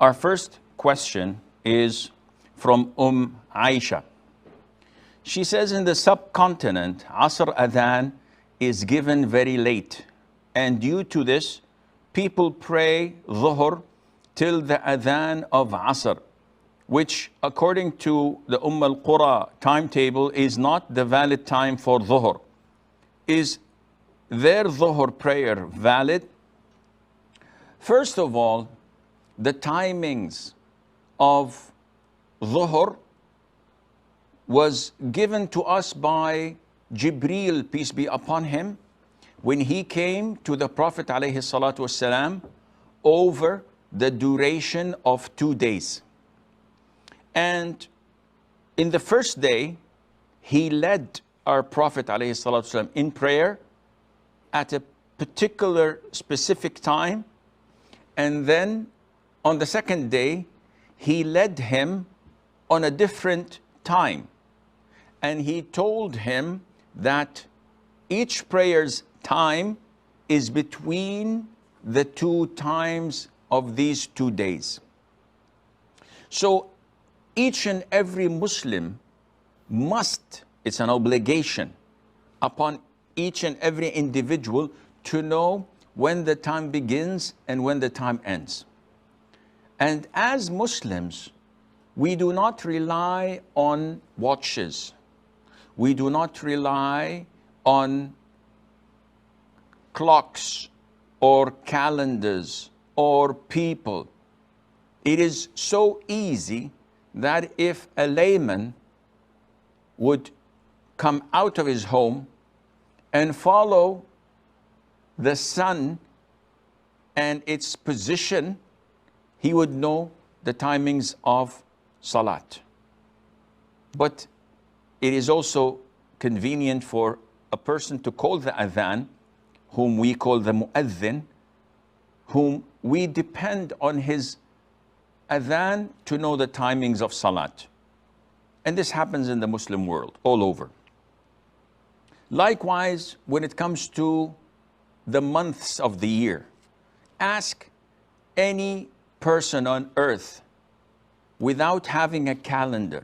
Our first question is from Aisha. She says, in the subcontinent, Asr Adhan is given very late. And due to this, people pray dhuhr till the Adhan of Asr, which according to the Al-Qura timetable is not the valid time for dhuhr. Is their dhuhr prayer valid? First of all, the timings of dhuhr was given to us by Jibreel, peace be upon him, when he came to the Prophet ﷺ over the duration of 2 days. And in the first day, he led our Prophet ﷺ in prayer at a particular specific time. And then on the second day, he led him on a different time. And he told him that each prayer's time is between the 2 times of these 2 days. So each and every Muslim must, it's an obligation upon each and every individual to know when the time begins and when the time ends. And as Muslims, we do not rely on watches. We do not rely on clocks or calendars or people. It is so easy that if a layman would come out of his home and follow the sun and its position, he would know the timings of Salat. But it is also convenient for a person to call the adhan, whom we call the mu'adhin, whom we depend on his adhan to know the timings of Salat. And this happens in the Muslim world, all over. Likewise, when it comes to the months of the year, ask any person on earth without having a calendar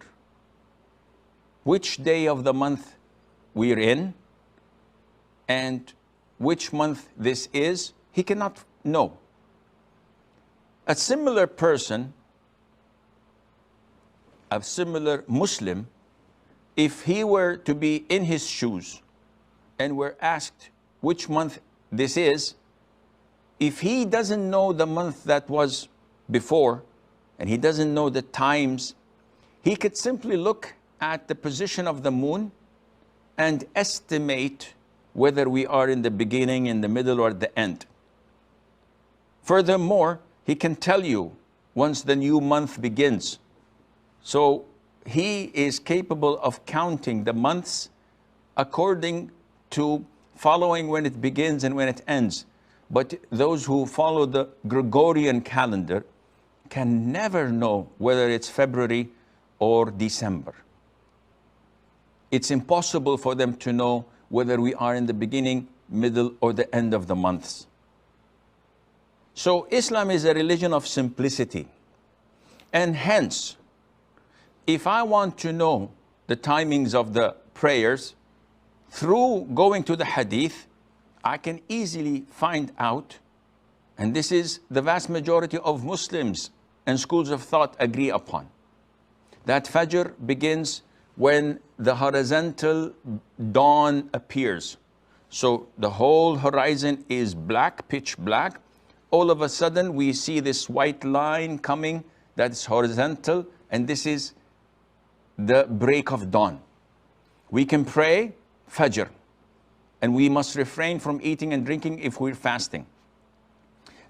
which day of the month we're in and which month this is. He cannot know. A similar person, a similar Muslim, if he were to be in his shoes and were asked which month this is, if he doesn't know the month that was before and he doesn't know the times, he could simply look at the position of the moon and estimate whether we are in the beginning, in the middle, or the end. Furthermore, he can tell you once the new month begins. So he is capable of counting the months according to following when it begins and when it ends. But those who follow the Gregorian calendar can never know whether it's February or December. It's impossible for them to know whether we are in the beginning, middle, or the end of the months. So Islam is a religion of simplicity. And hence, if I want to know the timings of the prayers, through going to the hadith, I can easily find out, and this is the vast majority of Muslims and schools of thought agree upon, that Fajr begins when the horizontal dawn appears. So the whole horizon is black, pitch black. All of a sudden we see this white line coming that's horizontal, and this is the break of dawn. We can pray Fajr, and we must refrain from eating and drinking if we're fasting.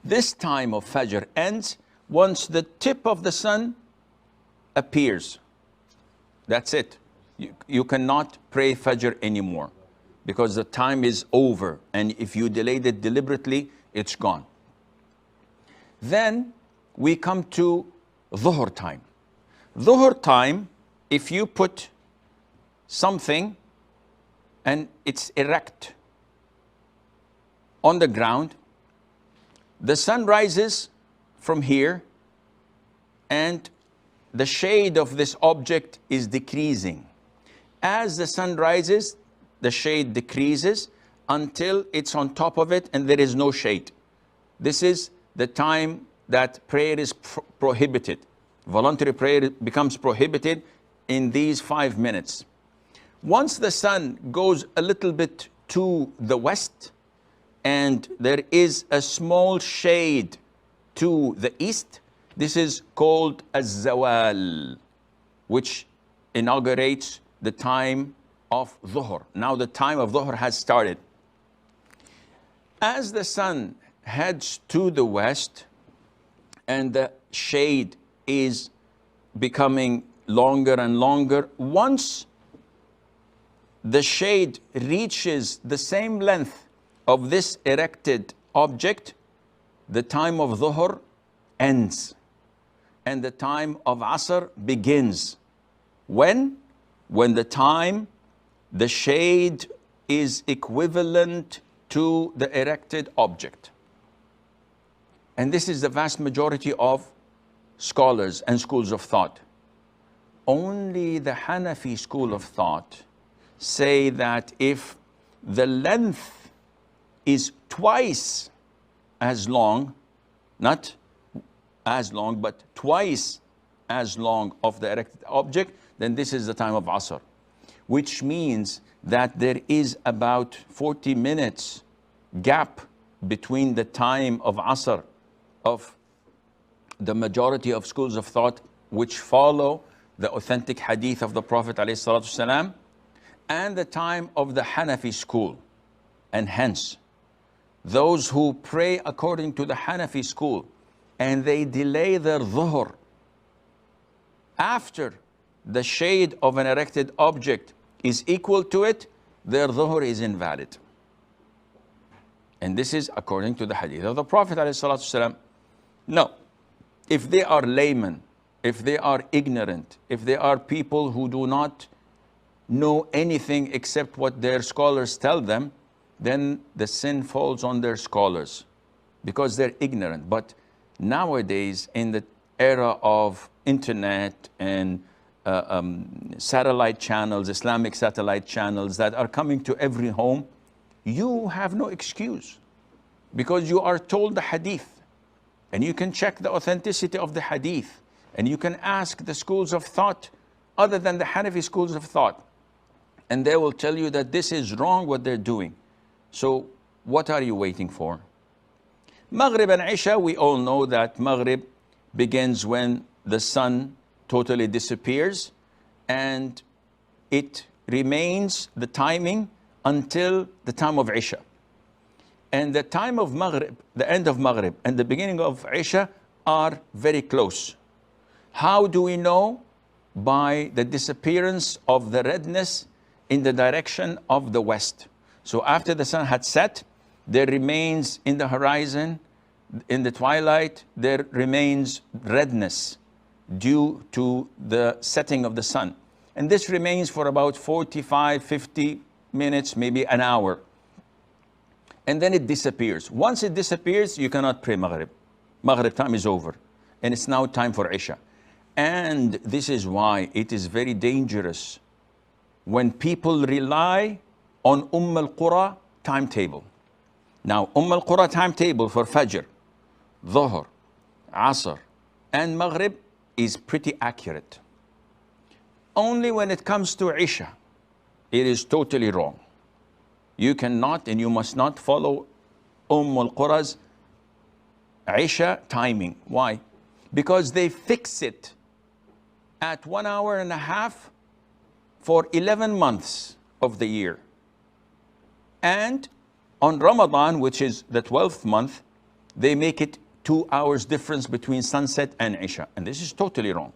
This time of Fajr ends once the tip of the sun appears. That's it. You cannot pray Fajr anymore because the time is over, and if you delayed it deliberately, it's gone. Then we come to dhuhr time. Dhuhr time, if you put something and it's erect on the ground, the sun rises from here and the shade of this object is decreasing. As the sun rises, the shade decreases until it's on top of it and there is no shade. This is the time that prayer is prohibited. Voluntary prayer becomes prohibited in these 5 minutes. Once the sun goes a little bit to the west and there is a small shade to the east, this is called az-zawal, which inaugurates the time of dhuhr. Now the time of dhuhr has started. As the sun heads to the west and the shade is becoming longer and longer, once the shade reaches the same length of this erected object, the time of dhuhr ends and the time of asr begins. When the shade is equivalent to the erected object. And this is the vast majority of scholars and schools of thought. Only the Hanafi school of thought say that if the length is twice as long, not as long, but twice as long of the erected object, then this is the time of Asr. Which means that there is about 40 minutes gap between the time of Asr of the majority of schools of thought which follow the authentic hadith of the Prophet ﷺ, and the time of the Hanafi school. And hence, those who pray according to the Hanafi school and they delay their dhuhr after the shade of an erected object is equal to it, their dhuhr is invalid. And this is according to the hadith of the Prophet ﷺ. No, if they are laymen, if they are ignorant, if they are people who do not know anything except what their scholars tell them, then the sin falls on their scholars because they're ignorant. But nowadays, in the era of internet and satellite channels, Islamic satellite channels that are coming to every home, you have no excuse because you are told the hadith and you can check the authenticity of the hadith and you can ask the schools of thought other than the Hanafi schools of thought, and they will tell you that this is wrong what they're doing. So what are you waiting for? Maghrib and Isha, we all know that Maghrib begins when the sun totally disappears and it remains the timing until the time of Isha. And the time of Maghrib, the end of Maghrib and the beginning of Isha are very close. How do we know? By the disappearance of the redness in the direction of the west. So after the sun had set, there remains in the horizon, in the twilight, there remains redness due to the setting of the sun. And this remains for about 45, 50 minutes, maybe an hour. And then it disappears. Once it disappears, you cannot pray Maghrib. Maghrib time is over. And it's now time for Isha. And this is why it is very dangerous when people rely on al-Qura timetable. Now, al-Qura timetable for Fajr, Dhuhr, Asr, and Maghrib is pretty accurate. Only when it comes to Isha, it is totally wrong. You cannot and you must not follow al-Qura's Isha timing. Why? Because they fix it at 1 hour and a half for 11 months of the year. And on Ramadan, which is the 12th month, they make it 2 hours difference between sunset and Isha. And this is totally wrong.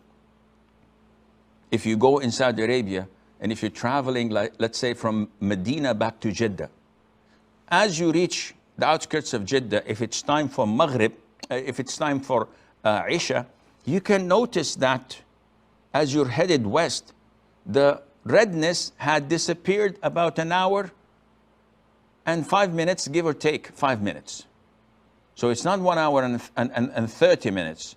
If you go in Saudi Arabia, and if you're traveling, like, let's say from Medina back to Jeddah, as you reach the outskirts of Jeddah, if it's time for Maghrib, if it's time for Isha, you can notice that as you're headed west, the redness had disappeared about an hour and 5 minutes, give or take 5 minutes. So it's not 1 hour and 30 minutes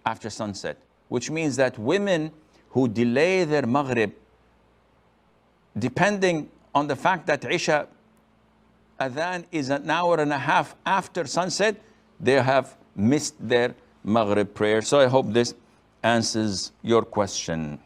after sunset. which means that women who delay their Maghrib, depending on the fact that Isha Adhan is an hour and a half after sunset, they have missed their Maghrib prayer. So I hope this answers your question.